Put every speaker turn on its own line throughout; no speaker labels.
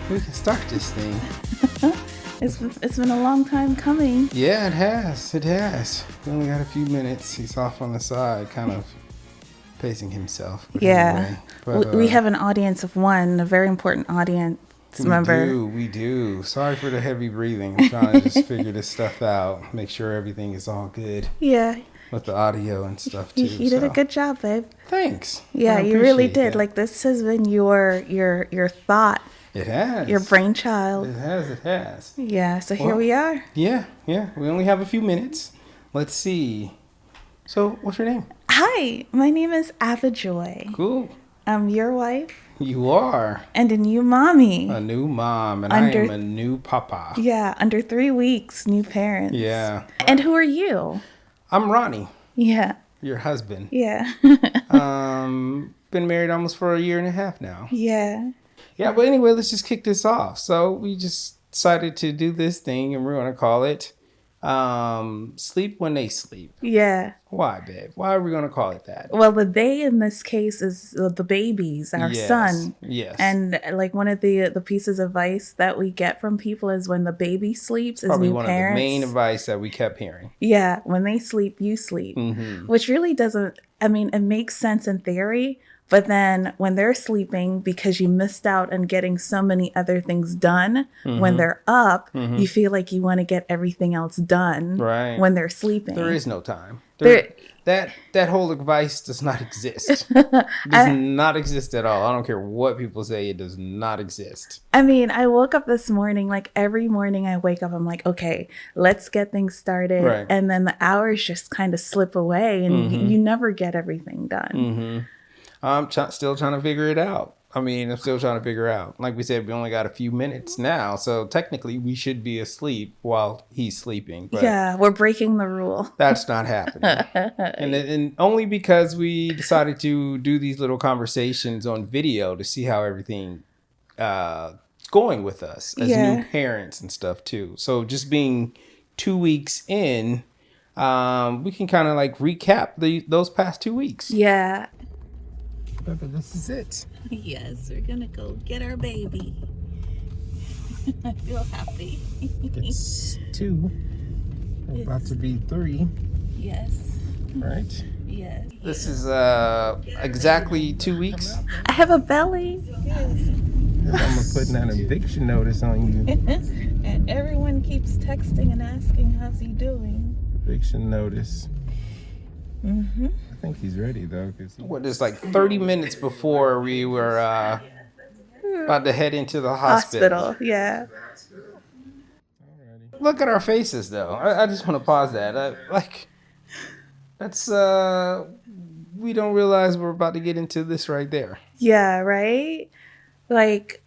We can start this thing.
It's been a long time coming.
Yeah, it has. It has. We only got a few minutes. He's off on the side, kind of pacing himself. But
Yeah.
anyway. But,
We have an audience of one, a very important audience member.
We do. Sorry for the heavy breathing. I'm trying to just figure this stuff out. Make sure everything is all good.
Yeah.
With the audio and stuff too.
You did a good job, babe.
Thanks.
Yeah, you really did. That. Like, this has been your thought.
It has.
Your brainchild.
It has.
Yeah, so here we are.
Yeah. We only have a few minutes. Let's see. So, what's your name?
Hi, my name is Ava-joye.
Cool.
I'm your wife.
You are.
And a new mommy.
A new mom, and I am a new papa.
Yeah, under 3 weeks, new parents.
Yeah.
And who are you?
I'm Ronnie.
Yeah.
Your husband.
Yeah.
Been married almost for 1.5 years now.
Yeah.
Yeah, but anyway, let's just kick this off. So we just decided to do this thing, and we're going to call it Sleep When They Sleep.
Yeah.
Why, babe? Why are we going to call it that?
Well, the they in this case is the babies, our son.
Yes.
And like one of the pieces of advice that we get from people is when the baby sleeps as
probably
new
one
parents.
Of the main advice that we kept hearing.
Yeah. When they sleep, you sleep.
Mm-hmm. Which
really doesn't, I mean, it makes sense in theory. But then when they're sleeping, because you missed out on getting so many other things done, when they're up, you feel like you want to get everything else done when they're sleeping.
There is no time. That whole advice does not exist. Does not exist at all. I don't care what people say. It does not exist.
I mean, I woke up this morning, like every morning I wake up, I'm like, okay, let's get things started.
Right.
And then the hours just kind of slip away and you never get everything done.
Mm-hmm. I'm still trying to figure it out. I'm still trying to figure out. Like we said, we only got a few minutes now. So technically we should be asleep while he's sleeping. But
yeah, we're breaking the rule.
That's not happening. and only because we decided to do these little conversations on video to see how everything going with us as new parents and stuff too. So just being 2 weeks in, we can kind of like recap those past 2 weeks.
Yeah.
But this is it.
Yes, we're gonna go get our baby. I feel happy.
It's 2. We're about to be 3.
Yes.
Right?
Yes.
This is exactly 2 weeks.
I have a belly. Yes.
I'm putting an eviction notice on you.
And everyone keeps texting and asking, how's he doing?
Eviction notice.
Mm-hmm.
I think he's ready though. It's like 30 minutes before we were about to head into the hospital.
Yeah.
Look at our faces though. I just want to pause that. That's we don't realize we're about to get into this right there.
Yeah, right? Like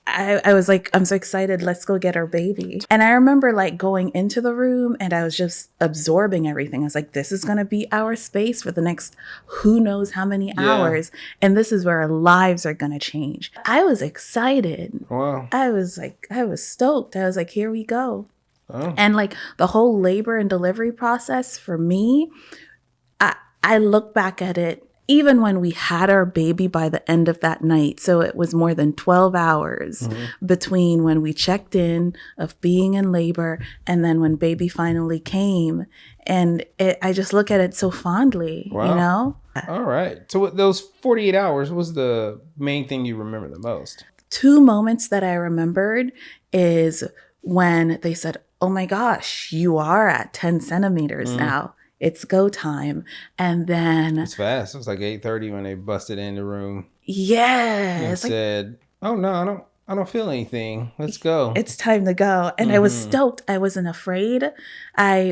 I was like, I'm so excited. Let's go get our baby. And I remember like going into the room and I was just absorbing everything. I was like, this is going to be our space for the next who knows how many hours. And this is where our lives are going to change. I was excited.
Wow.
I was stoked. I was like, here we go. Oh. And like the whole labor and delivery process for me, I look back at it. Even when we had our baby by the end of that night, so it was more than 12 hours between when we checked in of being in labor and then when baby finally came. And I just look at it so fondly, you know?
All right. So those 48 hours was the main thing you remember the most?
2 moments that I remembered is when they said, oh my gosh, you are at 10 centimeters now. It's go time. And then
it's fast. It was like 8:30 when they busted in the room.
Yeah.
And said, oh no, I don't feel anything. Let's go.
It's time to go. And I was stoked. I wasn't afraid.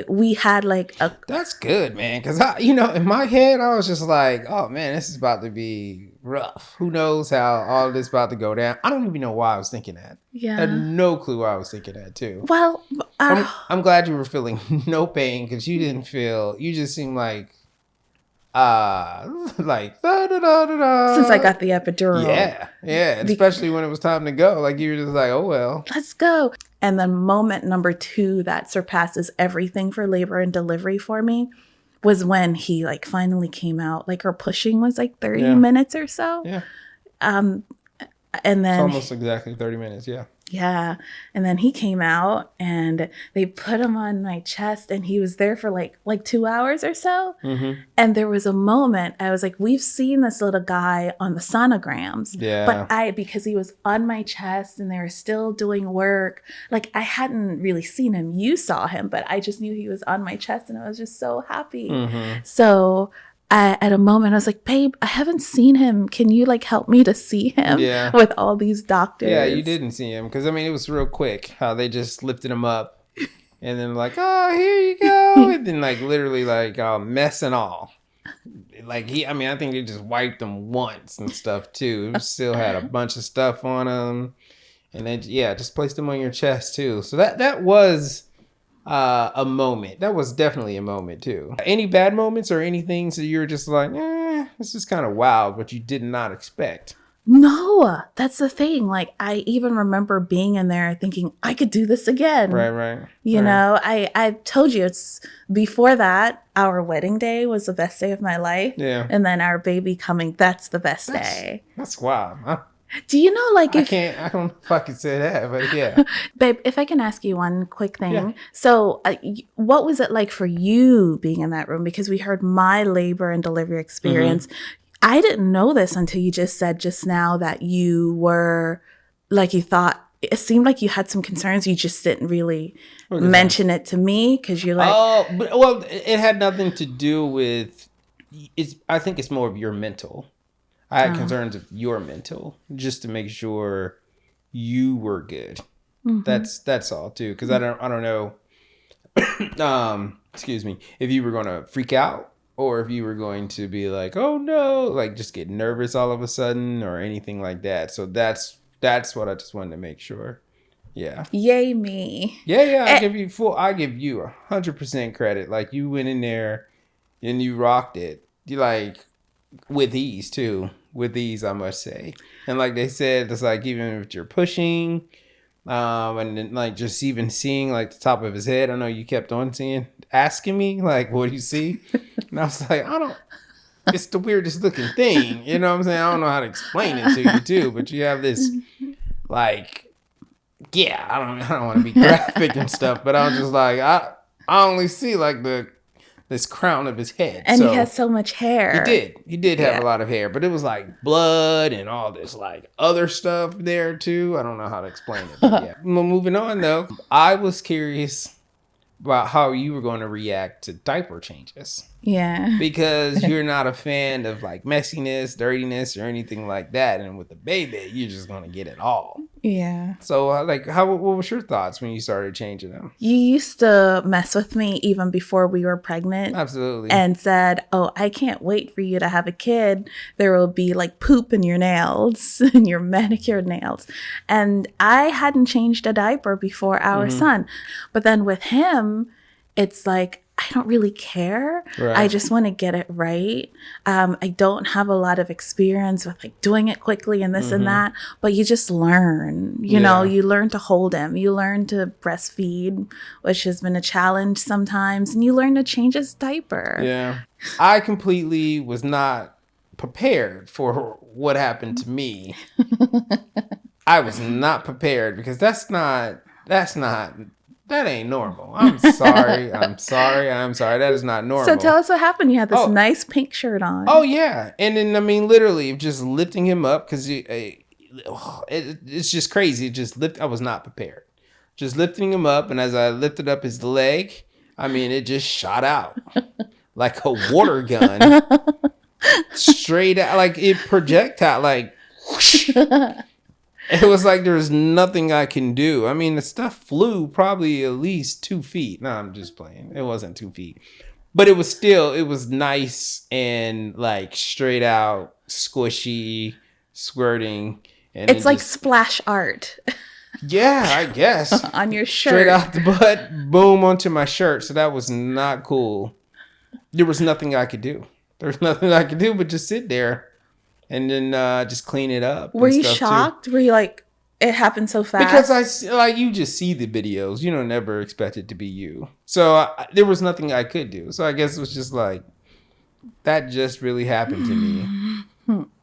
We had like a...
That's good, man. Because, in my head, I was just like, oh, man, this is about to be rough. Who knows how all this is about to go down. I don't even know why I was thinking that.
Yeah.
I had no clue why I was thinking that, too.
Well,
I'm glad you were feeling no pain because you just seemed like, like da, da, da, da, da.
Since I got the epidural.
Yeah. Especially when it was time to go. Like you were just like, oh well.
Let's go. And then moment number 2 that surpasses everything for labor and delivery for me was when he like finally came out. Like our pushing was like 30 minutes or so.
Yeah.
And
It's
then
almost exactly 30 minutes. Yeah.
yeah. And then he came out and they put him on my chest and he was there for like 2 hours or so.
Mm-hmm.
And there was a moment I was like, we've seen this little guy on the sonograms.
Yeah.
But because he was on my chest and they were still doing work, like I hadn't really seen him. You saw him, but I just knew he was on my chest and I was just so happy.
Mm-hmm.
So at a moment I was like, babe, I haven't seen him. Can you like help me to see him with all these doctors?
Yeah, you didn't see him because I mean it was real quick how they just lifted him up and then like, oh, here you go, and then like literally like mess and all. Like I think they just wiped him once and stuff too. It still had a bunch of stuff on him, and then just placed him on your chest too. So that was a moment. That was definitely a moment too. Any bad moments or anything so you were just like, this is kind of wild, but you did not expect?
No, that's the thing. Like I even remember being in there thinking I could do this again.
Right.
You know, I told you it's before that, our wedding day was the best day of my life.
Yeah.
And then our baby coming, that's the best day.
That's wild. Huh?
Do you know, like,
I don't know if I could say that, but yeah.
Babe, if I can ask you one quick thing.
Yeah.
So what was it like for you being in that room? Because we heard my labor and delivery experience. Mm-hmm. I didn't know this until you just said just now that you were, like, you thought, it seemed like you had some concerns. You just didn't really mention it to me because you're like...
Oh, well, it had nothing to do with... I think it's more of your mental. I had concerns of your mental, just to make sure you were good. Mm-hmm. That's all too, because I don't know. Excuse me, if you were going to freak out or if you were going to be like, oh no, like just get nervous all of a sudden or anything like that. So that's what I just wanted to make sure. Yeah.
Yay me.
Yeah. I give you 100% credit. Like you went in there and you rocked it. You like. With ease too. With ease, I must say. And like they said, it's like even if you're pushing, and then like just even seeing like the top of his head. I know you kept on asking me like, what do you see? And I was like, it's the weirdest looking thing. You know what I'm saying? I don't know how to explain it to you too, but you have this like, I don't want to be graphic and stuff, but I was just like, I only see like this crown of his head.
And he has so much hair.
He did have a lot of hair, but it was like blood and all this like other stuff there too. I don't know how to explain it. But yeah. Well, moving on though, I was curious about how you were going to react to diaper changes.
Yeah.
Because you're not a fan of like messiness, dirtiness, or anything like that. And with the baby, you're just going to get it all.
Yeah.
So what was your thoughts when you started changing them?
You used to mess with me even before we were pregnant.
Absolutely.
And said, oh, I can't wait for you to have a kid. There will be like poop in your nails and your manicured nails. And I hadn't changed a diaper before our son. But then with him, it's like, I don't really care. Right. I just want to get it right. I don't have a lot of experience with like doing it quickly and this and that, but you just learn, you know, you learn to hold him. You learn to breastfeed, which has been a challenge sometimes, and you learn to change his diaper.
Yeah. I completely was not prepared for what happened to me. I was not prepared because that ain't normal. I'm sorry. That is not normal.
So tell us what happened. You had this nice pink shirt on.
Oh, yeah. And then, I mean, literally just lifting him up because it's just crazy. I was not prepared. Just lifting him up. And as I lifted up his leg, I mean, it just shot out like a water gun. Straight out. Like it projectile. Like whoosh. It was like there was nothing I can do. I mean, the stuff flew probably at least 2 feet. No, I'm just playing. It wasn't 2 feet. But it was nice and like straight out, squishy, squirting. And
it's like splash art.
Yeah, I guess.
On your shirt.
Straight out the butt, boom, onto my shirt. So that was not cool. There was nothing I could do. There was nothing I could do but just sit there. And then just clean it up.
Were you shocked? Too. Were you like, it happened so fast?
Because you just see the videos. You don't never expect it to be you. So there was nothing I could do. So I guess it was just like, that just really happened to me.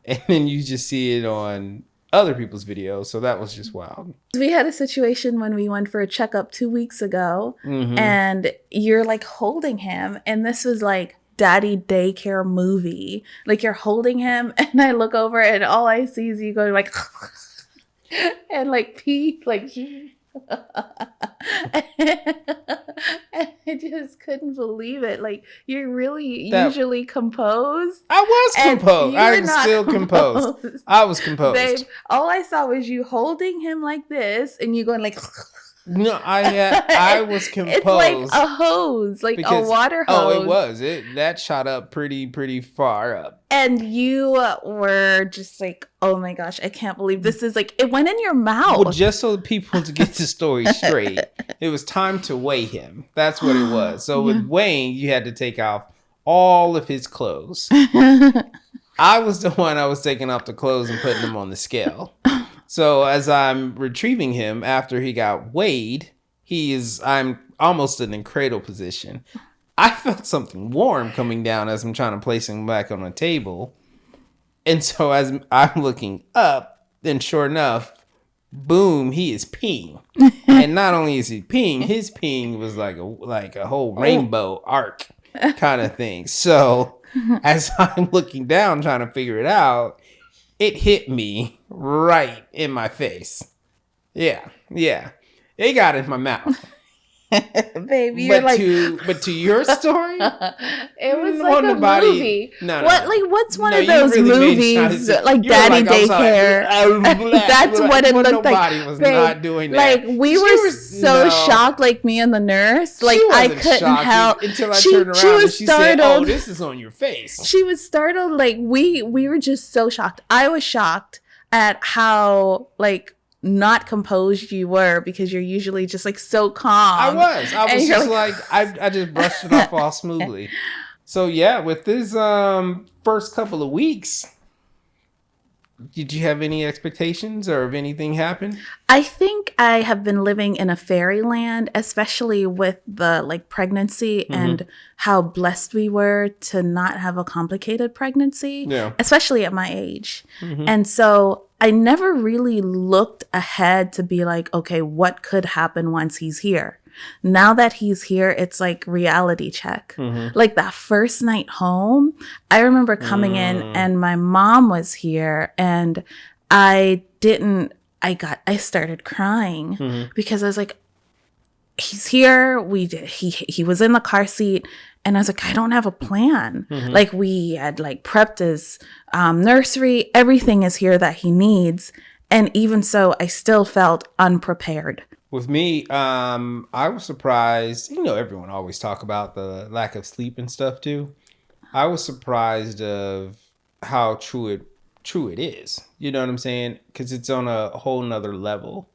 And then you just see it on other people's videos. So that was just wild.
We had a situation when we went for a checkup 2 weeks ago, and you're like holding him, and this was like daddy daycare movie. Like you're holding him, and I look over, and all I see is you going like, and like pee, like. And I just couldn't believe it. Like you're really usually composed.
I was composed. I was still composed. I was composed.
Babe, all I saw was you holding him like this, and you going like.
No, I was composed. It's
like a hose, like a water hose.
Oh, it was. That shot up pretty far up.
And you were just like, oh my gosh, I can't believe this is like, it went in your mouth.
Well, just so the people to get the story straight, it was time to weigh him. That's what it was. So with weighing, you had to take off all of his clothes. I was the one I was taking off the clothes and putting them on the scale. So as I'm retrieving him after he got weighed, I'm almost in a cradle position. I felt something warm coming down as I'm trying to place him back on the table. And so as I'm looking up, then sure enough, boom, he is peeing. And not only is he peeing, his peeing was like a whole rainbow arc kind of thing. So as I'm looking down trying to figure it out, it hit me right in my face. Yeah. It got in my mouth.
Baby, you're
but to your story,
it was like a movie.
No.
What's one of those movies like Daddy Daycare? That's what it looked like.
Nobody was not doing that.
Like we were so shocked, like me and the nurse. Like I couldn't help
until I turned around and she said, "Oh, this is on your face."
She was startled. Like we were just so shocked. I was shocked at how like not composed you were, because you're usually just like so calm.
I was just like I just brushed it off all smoothly. So yeah, with this first couple of weeks, did you have any expectations or if anything happened?
I think I have been living in a fairyland, especially with the like pregnancy and how blessed we were to not have a complicated pregnancy, especially at my age. And so I never really looked ahead to be like, okay, what could happen once he's here? Now that he's here, it's like reality check. Like that first night home, I remember coming in and my mom was here, and I started crying because I was like, he's here. He was in the car seat. And I was like, I don't have a plan. Like we had like prepped his nursery. Everything is here that he needs. And even so, I still felt unprepared.
With me, I was surprised. You know, everyone always talk about the lack of sleep and stuff too. I was surprised of how true it is. You know what I'm saying? Because it's on a whole nother level.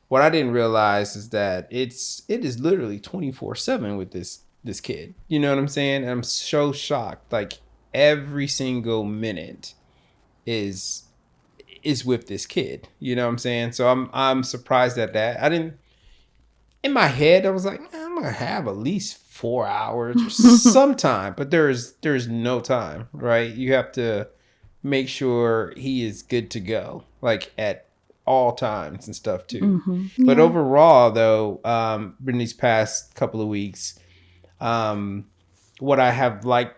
What I didn't realize is that it is literally 24/7 with this kid. You know what I'm saying? And I'm so shocked. Like every single minute is with this kid. You know what I'm saying? So I'm surprised at that. In my head, I was like, I'm gonna have at least 4 hours or some time, but there's no time, right? You have to make sure he is good to go, like at all times and stuff too. But overall though, in these past couple of weeks, what I have liked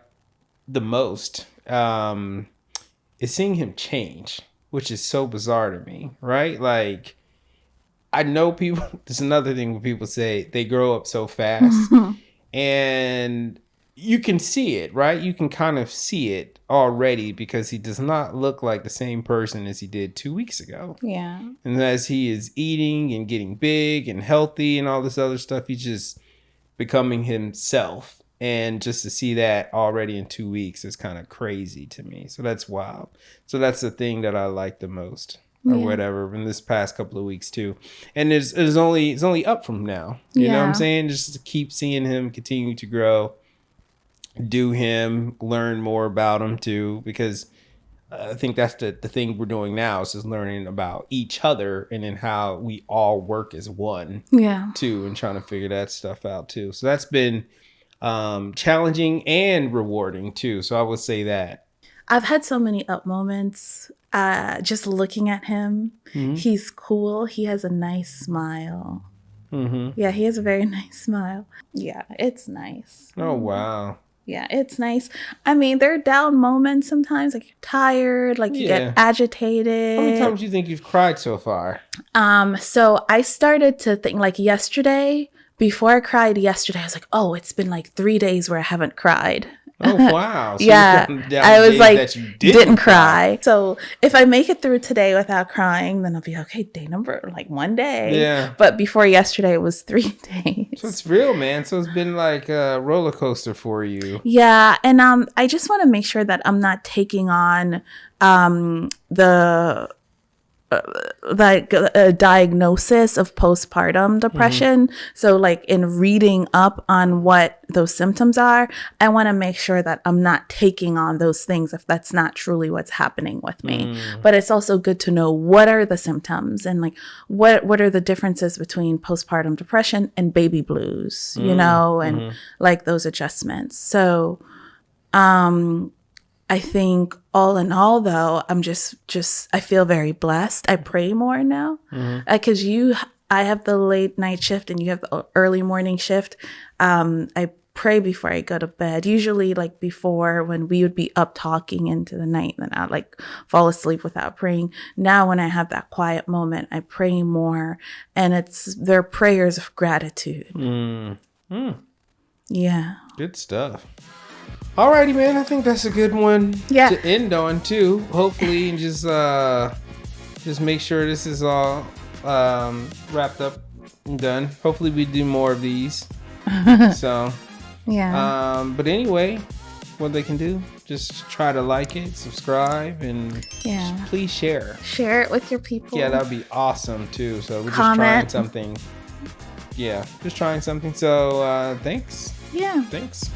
the most is seeing him change, which is so bizarre to me, right? Like, I know people, there's another thing when people say they grow up so fast and you can see it, right? You can kind of see it already because he does not look like the same person as he did 2 weeks ago.
Yeah.
And as he is eating and getting big and healthy and all this other stuff, he's just becoming himself. And just to see that already in 2 weeks is kind of crazy to me. So that's wild. So that's the thing that I like the most, or whatever, in this past couple of weeks too. And it's only up from now. You know what I'm saying? Just to keep seeing him continue to grow, do him, learn more about him too, because I think that's the thing we're doing now is just learning about each other and then how we all work as one too, and trying to figure that stuff out too. So that's been challenging and rewarding too. So I would say that.
I've had so many up moments. just looking at him, he's cool. He has a nice smile. Yeah, he has a very nice smile. Yeah, it's nice.
Oh, wow.
Yeah, it's nice. I mean, there are down moments sometimes, like you're tired, like you get agitated.
How many times do you think you've cried so far?
So I started to think, like yesterday, before I cried yesterday, I was like, oh, it's been like 3 days where I haven't cried.
Oh, wow. So
yeah, I was like, that you didn't cry. So if I make it through today without crying, then I'll be okay. Day number, like 1 day.
Yeah.
But before yesterday, it was 3 days.
So it's real, man. So it's been like a roller coaster for you.
Yeah. And I just want to make sure that I'm not taking on the like a diagnosis of postpartum depression. So like in reading up on what those symptoms are, I want to make sure that I'm not taking on those things if that's not truly what's happening with me. But it's also good to know what are the symptoms and like what are the differences between postpartum depression and baby blues, you know, and like those adjustments. So I think all in all, though, I'm just I feel very blessed. I pray more now because I have the late night shift and you have the early morning shift. I pray before I go to bed. Usually, like before, when we would be up talking into the night, then I'd like fall asleep without praying. Now, when I have that quiet moment, I pray more, and they're prayers of gratitude. Yeah,
good stuff. Alrighty, man. I think that's a good one to end on too. Hopefully, and just make sure this is all wrapped up and done. Hopefully, we do more of these. So, yeah. But anyway, what they can do, just try to like it, subscribe, and please share.
Share it with your people.
Yeah, that'd be awesome too. So we're just trying something. Yeah, just trying something. So thanks.
Yeah.
Thanks.